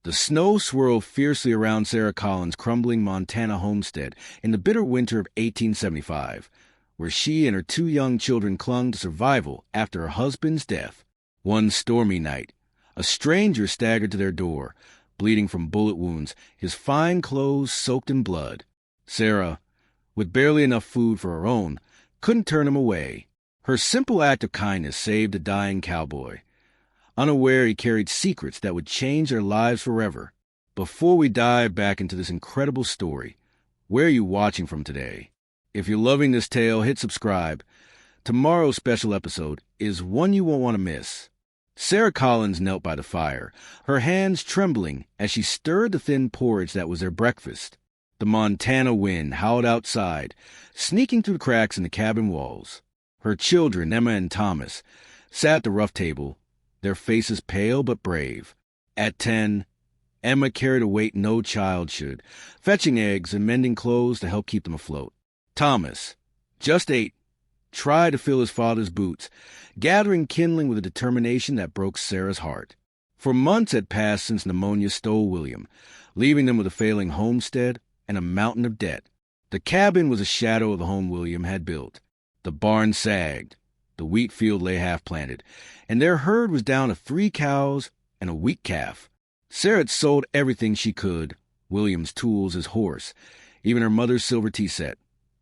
The snow swirled fiercely around Sarah Collins' crumbling Montana homestead in the bitter winter of 1875, where she and her two young children clung to survival after her husband's death. One stormy night, a stranger staggered to their door, bleeding from bullet wounds, his fine clothes soaked in blood. Sarah, with barely enough food for her own, couldn't turn him away. Her simple act of kindness saved a dying cowboy. Unaware he carried secrets that would change their lives forever. Before we dive back into this incredible story, where are you watching from today? If you're loving this tale, hit subscribe. Tomorrow's special episode is one you won't want to miss. Sarah Collins knelt by the fire, her hands trembling as she stirred the thin porridge that was their breakfast. The Montana wind howled outside, sneaking through the cracks in the cabin walls. Her children, Emma and Thomas, sat at the rough table, their faces pale but brave. At 10, Emma carried a weight no child should, fetching eggs and mending clothes to help keep them afloat. Thomas, just 8, tried to fill his father's boots, gathering kindling with a determination that broke Sarah's heart. For months had passed since pneumonia stole William, leaving them with a failing homestead and a mountain of debt. The cabin was a shadow of the home William had built. The barn sagged, the wheat field lay half-planted, and their herd was down to 3 cows and a weak calf. Sarah had sold everything she could, William's tools, his horse, even her mother's silver tea set.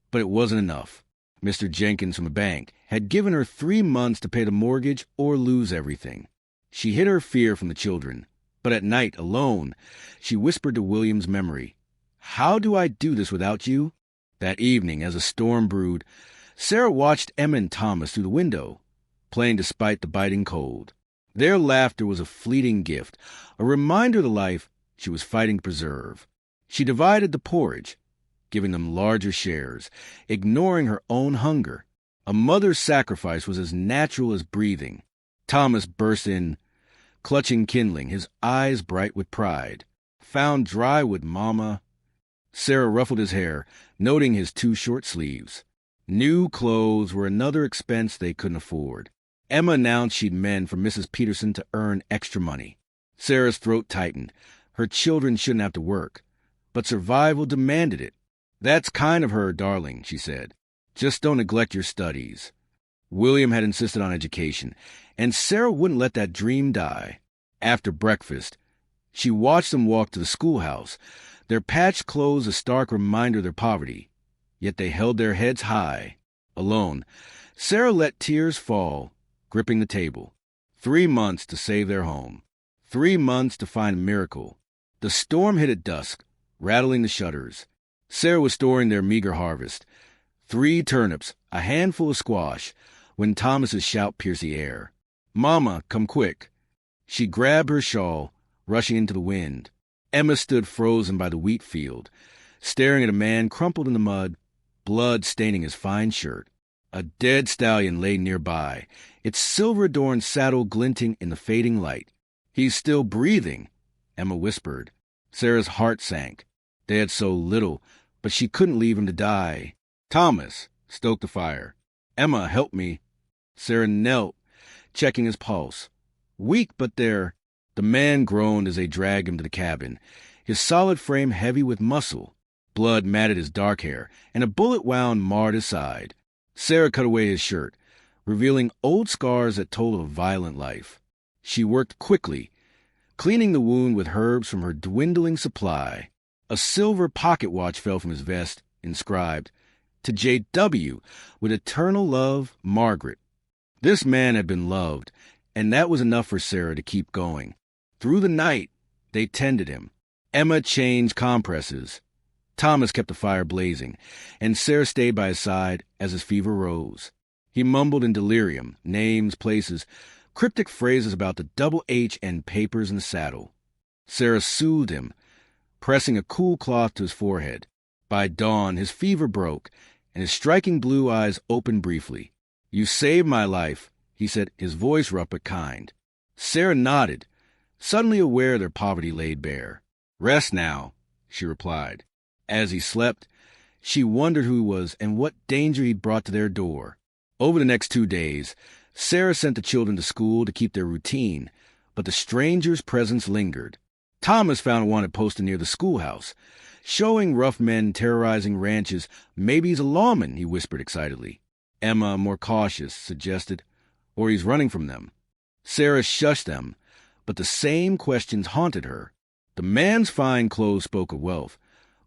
But it wasn't enough. Mr. Jenkins from the bank had given her 3 months to pay the mortgage or lose everything. She hid her fear from the children, but at night, alone, she whispered to William's memory, "How do I do this without you?" That evening, as a storm brewed, Sarah watched Emma and Thomas through the window, playing despite the biting cold. Their laughter was a fleeting gift, a reminder of the life she was fighting to preserve. She divided the porridge, giving them larger shares, ignoring her own hunger. A mother's sacrifice was as natural as breathing. Thomas burst in, clutching kindling, his eyes bright with pride. "Found dry wood, Mama." Sarah ruffled his hair, noting his 2 short sleeves. New clothes were another expense they couldn't afford. Emma announced she'd mend for Mrs. Peterson to earn extra money. Sarah's throat tightened. Her children shouldn't have to work, but survival demanded it. "That's kind of her, darling," she said. "Just don't neglect your studies." William had insisted on education, and Sarah wouldn't let that dream die. After breakfast, she watched them walk to the schoolhouse, their patched clothes a stark reminder of their poverty. Yet they held their heads high. Alone, Sarah let tears fall, gripping the table. 3 months to save their home. 3 months to find a miracle. The storm hit at dusk, rattling the shutters. Sarah was storing their meager harvest. 3 turnips, a handful of squash, when Thomas's shout pierced the air. "Mama, come quick." She grabbed her shawl, rushing into the wind. Emma stood frozen by the wheat field, staring at a man crumpled in the mud, blood staining his fine shirt. A dead stallion lay nearby, its silver-adorned saddle glinting in the fading light. "He's still breathing," Emma whispered. Sarah's heart sank. They had so little, but she couldn't leave him to die. "Thomas, stoke the fire." "Emma, help me." Sarah knelt, checking his pulse. "Weak, but there." The man groaned as they dragged him to the cabin, his solid frame heavy with muscle. Blood matted his dark hair, and a bullet wound marred his side. Sarah cut away his shirt, revealing old scars that told of a violent life. She worked quickly, cleaning the wound with herbs from her dwindling supply. A silver pocket watch fell from his vest, inscribed, "To J.W., with eternal love, Margaret." This man had been loved, and that was enough for Sarah to keep going. Through the night, they tended him. Emma changed compresses. Thomas kept the fire blazing, and Sarah stayed by his side as his fever rose. He mumbled in delirium, names, places, cryptic phrases about the double H and papers in the saddle. Sarah soothed him, pressing a cool cloth to his forehead. By dawn, his fever broke, and his striking blue eyes opened briefly. "You saved my life," he said, his voice rough but kind. Sarah nodded, suddenly aware their poverty laid bare. "Rest now," she replied. As he slept, she wondered who he was and what danger he'd brought to their door. Over the next 2 days, Sarah sent the children to school to keep their routine, but the stranger's presence lingered. Thomas found a wanted poster near the schoolhouse, showing rough men terrorizing ranches. Maybe he's a lawman, he whispered excitedly. Emma, more cautious, suggested, or he's running from them. Sarah shushed them, but the same questions haunted her. The man's fine clothes spoke of wealth,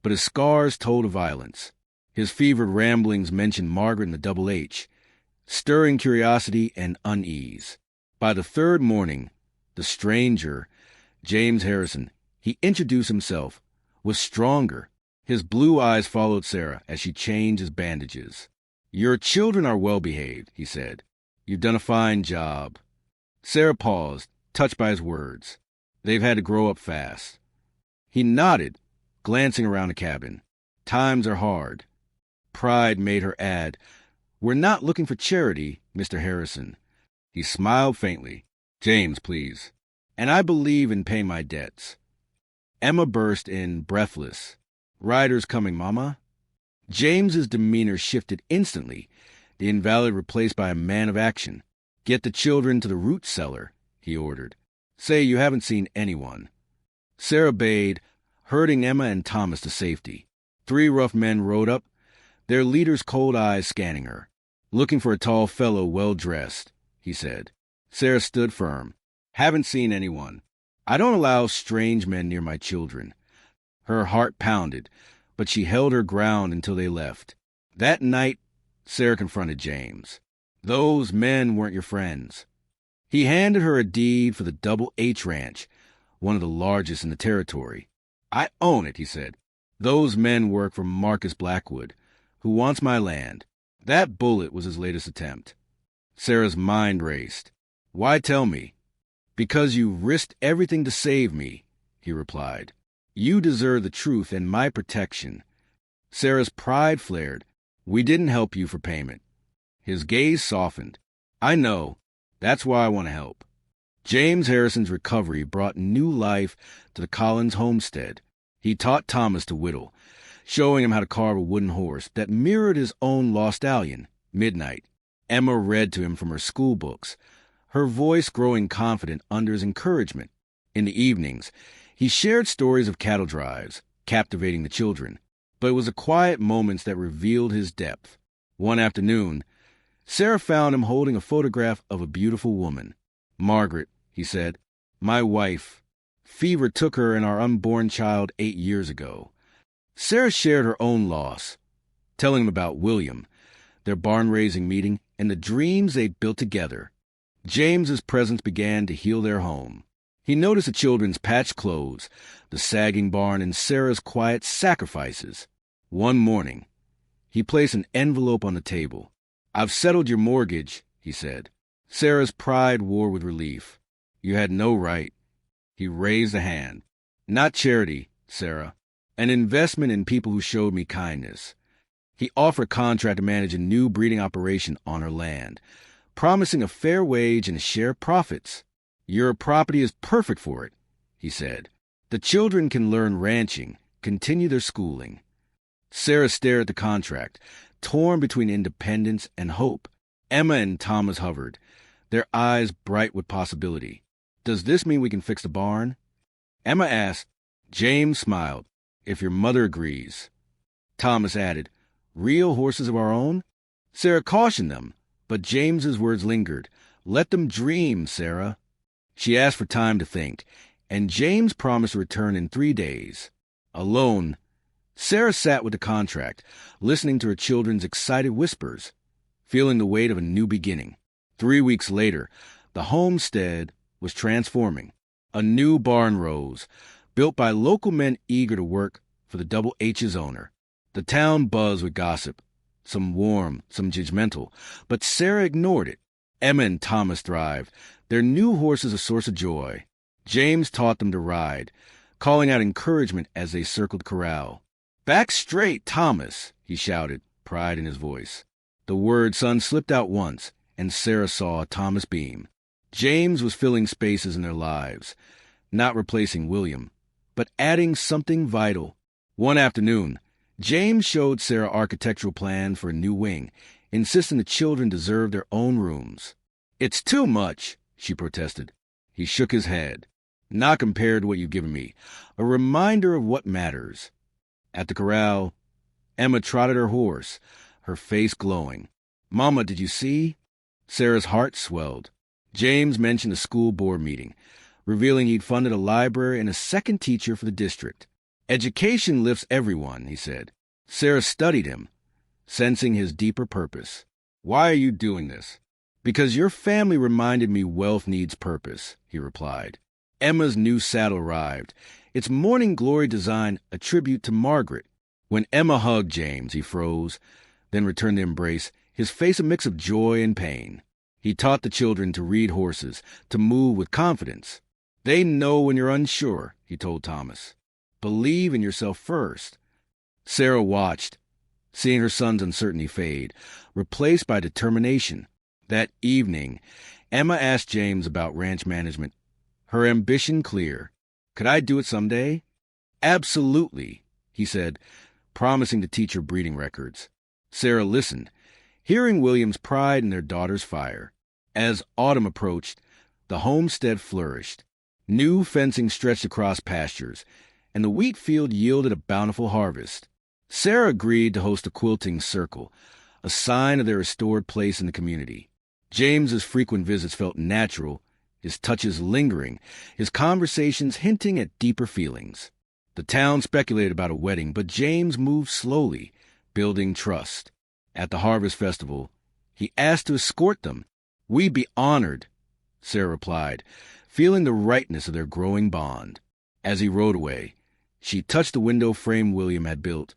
but his scars told of violence. His fevered ramblings mentioned Margaret and the Double H, stirring curiosity and unease. By the third morning, the stranger, James Harrison, he introduced himself, was stronger. His blue eyes followed Sarah as she changed his bandages. "Your children are well-behaved," he said. "You've done a fine job." Sarah paused, touched by his words. "They've had to grow up fast." He nodded, glancing around the cabin. "Times are hard." Pride made her add, "We're not looking for charity, Mr. Harrison." He smiled faintly. "James, please. And I believe in paying my debts." Emma burst in, breathless. "Riders coming, Mama." James's demeanor shifted instantly, the invalid replaced by a man of action. "Get the children to the root cellar," he ordered. "Say you haven't seen anyone." Sarah obeyed, herding Emma and Thomas to safety. 3 rough men rode up, their leader's cold eyes scanning her. "Looking for a tall fellow well-dressed," he said. Sarah stood firm. "Haven't seen anyone. I don't allow strange men near my children." Her heart pounded, but she held her ground until they left. That night, Sarah confronted James. "Those men weren't your friends." He handed her a deed for the Double H Ranch, one of the largest in the territory. "I own it," he said. "Those men work for Marcus Blackwood, who wants my land." That bullet was his latest attempt. Sarah's mind raced. "Why tell me?" "Because you risked everything to save me," he replied. "You deserve the truth and my protection." Sarah's pride flared. "We didn't help you for payment." His gaze softened. "I know. That's why I want to help." James Harrison's recovery brought new life to the Collins homestead. He taught Thomas to whittle, showing him how to carve a wooden horse that mirrored his own lost stallion, Midnight. Emma read to him from her school books, her voice growing confident under his encouragement. In the evenings, he shared stories of cattle drives, captivating the children, but it was the quiet moments that revealed his depth. One afternoon, Sarah found him holding a photograph of a beautiful woman. "Margaret," he said, "my wife. Fever took her and our unborn child 8 years ago." Sarah shared her own loss, telling him about William, their barn-raising meeting, and the dreams they'd built together. James's presence began to heal their home. He noticed the children's patched clothes, the sagging barn, and Sarah's quiet sacrifices. One morning, he placed an envelope on the table. "I've settled your mortgage," he said. Sarah's pride wore with relief. "You had no right." He raised a hand. "Not charity, Sarah. An investment in people who showed me kindness." He offered a contract to manage a new breeding operation on her land, promising a fair wage and a share of profits. "Your property is perfect for it," he said. "The children can learn ranching, continue their schooling." Sarah stared at the contract, torn between independence and hope. Emma and Thomas hovered, their eyes bright with possibility. "Does this mean we can fix the barn?" Emma asked. James smiled. "If your mother agrees." Thomas added, "Real horses of our own?" Sarah cautioned them, but James's words lingered. "Let them dream, Sarah." She asked for time to think, and James promised to return in 3 days. Alone, Sarah sat with the contract, listening to her children's excited whispers, feeling the weight of a new beginning. 3 weeks later, the homestead was transforming. A new barn rose, built by local men eager to work for the Double H's owner. The town buzzed with gossip, some warm, some judgmental, but Sarah ignored it. Emma and Thomas thrived, their new horses a source of joy. James taught them to ride, calling out encouragement as they circled the corral. "Back straight, Thomas," he shouted, pride in his voice. The word son slipped out once, and Sarah saw Thomas beam. James was filling spaces in their lives, not replacing William, but adding something vital. One afternoon, James showed Sarah architectural plans for a new wing, insisting the children deserved their own rooms. "It's too much," she protested. He shook his head. Not compared to what you've given me. A reminder of what matters. At the corral, Emma trotted her horse, her face glowing. Mama, did you see? Sarah's heart swelled. James mentioned a school board meeting, revealing he'd funded a library and a second teacher for the district. Education lifts everyone, he said. Sarah studied him, sensing his deeper purpose. Why are you doing this? Because your family reminded me wealth needs purpose, he replied. Emma's new saddle arrived, its morning glory design a tribute to Margaret. When Emma hugged James, he froze, then returned the embrace, his face a mix of joy and pain. He taught the children to read horses, to move with confidence. They know when you're unsure, he told Thomas. Believe in yourself first. Sarah watched, seeing her son's uncertainty fade, replaced by determination. That evening, Emma asked James about ranch management, her ambition clear. Could I do it someday? Absolutely, he said, promising to teach her breeding records. Sarah listened, hearing William's pride in their daughter's fire. As autumn approached, the homestead flourished. New fencing stretched across pastures, and the wheat field yielded a bountiful harvest. Sarah agreed to host a quilting circle, a sign of their restored place in the community. James's frequent visits felt natural, his touches lingering, his conversations hinting at deeper feelings. The town speculated about a wedding, but James moved slowly, building trust. At the harvest festival, he asked to escort them. We'd be honored, Sarah replied, feeling the rightness of their growing bond. As he rode away, she touched the window frame William had built,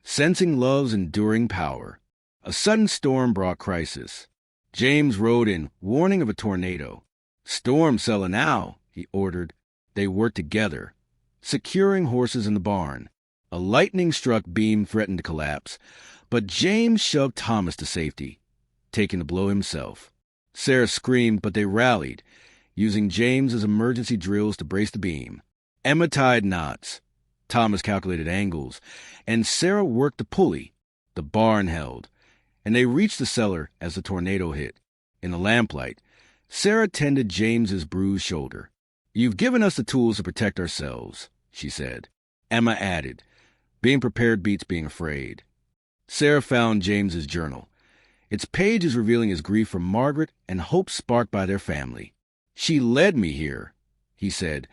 sensing love's enduring power. A sudden storm brought crisis. James rode in, warning of a tornado. Storm cellar now, he ordered. They worked together, securing horses in the barn. A lightning-struck beam threatened to collapse, but James shoved Thomas to safety, taking the blow himself. Sarah screamed, but they rallied, using James as emergency drills to brace the beam. Emma tied knots. Thomas calculated angles, and Sarah worked the pulley. The barn held, and they reached the cellar as the tornado hit. In the lamplight, Sarah tended James's bruised shoulder. You've given us the tools to protect ourselves, she said. Emma added, being prepared beats being afraid. Sarah found James's journal, its pages revealing his grief for Margaret and hope sparked by their family. She led me here, he said,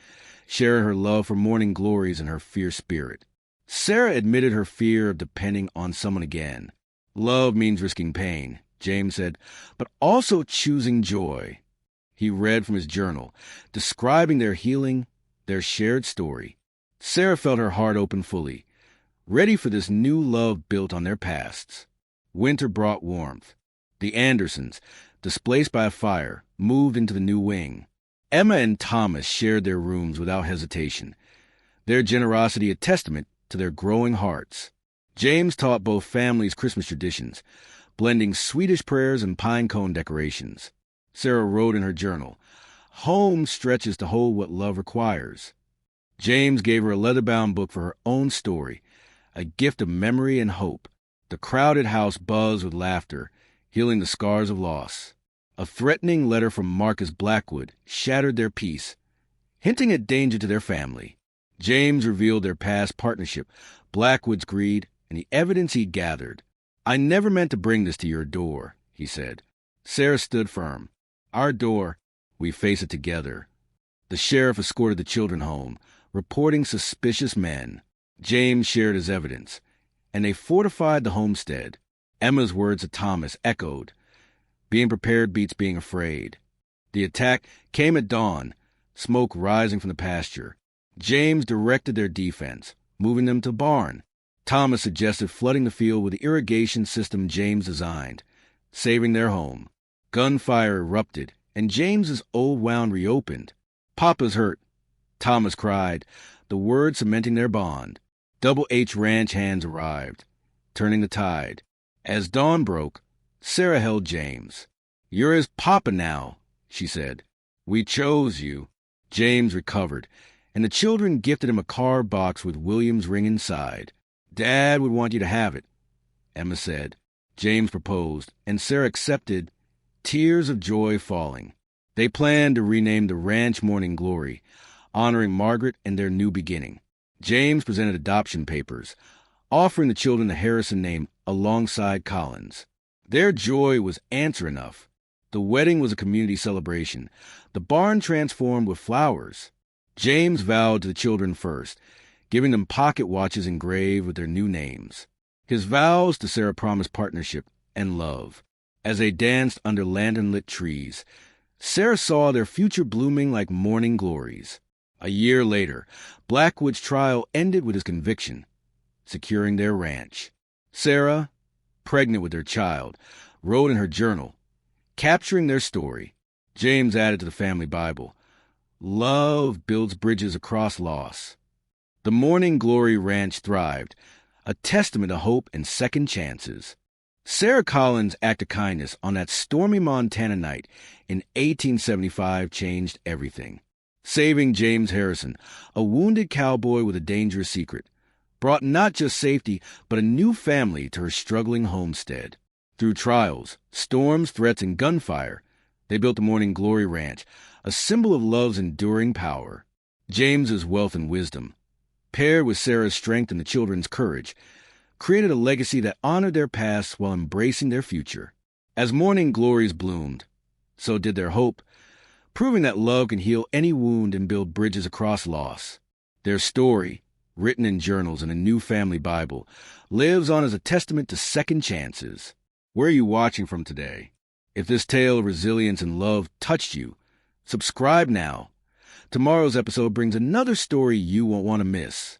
sharing her love for morning glories and her fierce spirit. Sarah admitted her fear of depending on someone again. Love means risking pain, James said, but also choosing joy. He read from his journal, describing their healing, their shared story. Sarah felt her heart open fully, ready for this new love built on their pasts. Winter brought warmth. The Andersons, displaced by a fire, moved into the new wing. Emma and Thomas shared their rooms without hesitation, their generosity a testament to their growing hearts. James taught both families Christmas traditions, blending Swedish prayers and pine cone decorations. Sarah wrote in her journal, "Home stretches to hold what love requires." James gave her a leather-bound book for her own story, a gift of memory and hope. The crowded house buzzed with laughter, healing the scars of loss. A threatening letter from Marcus Blackwood shattered their peace, hinting at danger to their family. James revealed their past partnership, Blackwood's greed, and the evidence he'd gathered. "I never meant to bring this to your door," he said. Sarah stood firm. "Our door, we face it together." The sheriff escorted the children home, reporting suspicious men. James shared his evidence, and they fortified the homestead. Emma's words to Thomas echoed, "Being prepared beats being afraid." The attack came at dawn, smoke rising from the pasture. James directed their defense, moving them to the barn. Thomas suggested flooding the field with the irrigation system James designed, saving their home. Gunfire erupted, and James's old wound reopened. "Papa's hurt," Thomas cried, the words cementing their bond. Double H ranch hands arrived, turning the tide. As dawn broke, Sarah held James. "You're his papa now," she said. "We chose you." James recovered, and the children gifted him a card box with William's ring inside. "Dad would want you to have it," Emma said. James proposed, and Sarah accepted, tears of joy falling. They planned to rename the ranch Morning Glory, honoring Margaret and their new beginning. James presented adoption papers, offering the children the Harrison name alongside Collins. Their joy was answer enough. The wedding was a community celebration. The barn transformed with flowers. James vowed to the children first, giving them pocket watches engraved with their new names. His vows to Sarah promised partnership and love. As they danced under lantern-lit trees, Sarah saw their future blooming like morning glories. A year later, Blackwood's trial ended with his conviction, securing their ranch. Sarah, pregnant with their child, wrote in her journal, capturing their story. James added to the family Bible, "Love builds bridges across loss." The Morning Glory Ranch thrived, a testament to hope and second chances. Sarah Collins' act of kindness on that stormy Montana night in 1875 changed everything. Saving James Harrison, a wounded cowboy with a dangerous secret, brought not just safety, but a new family to her struggling homestead. Through trials, storms, threats, and gunfire, they built the Morning Glory Ranch, a symbol of love's enduring power. James's wealth and wisdom, paired with Sarah's strength and the children's courage, created a legacy that honored their past while embracing their future. As morning glories bloomed, so did their hope, proving that love can heal any wound and build bridges across loss. Their story, written in journals and a new family Bible, lives on as a testament to second chances. Where are you watching from today? If this tale of resilience and love touched you, subscribe now. Tomorrow's episode brings another story you won't want to miss.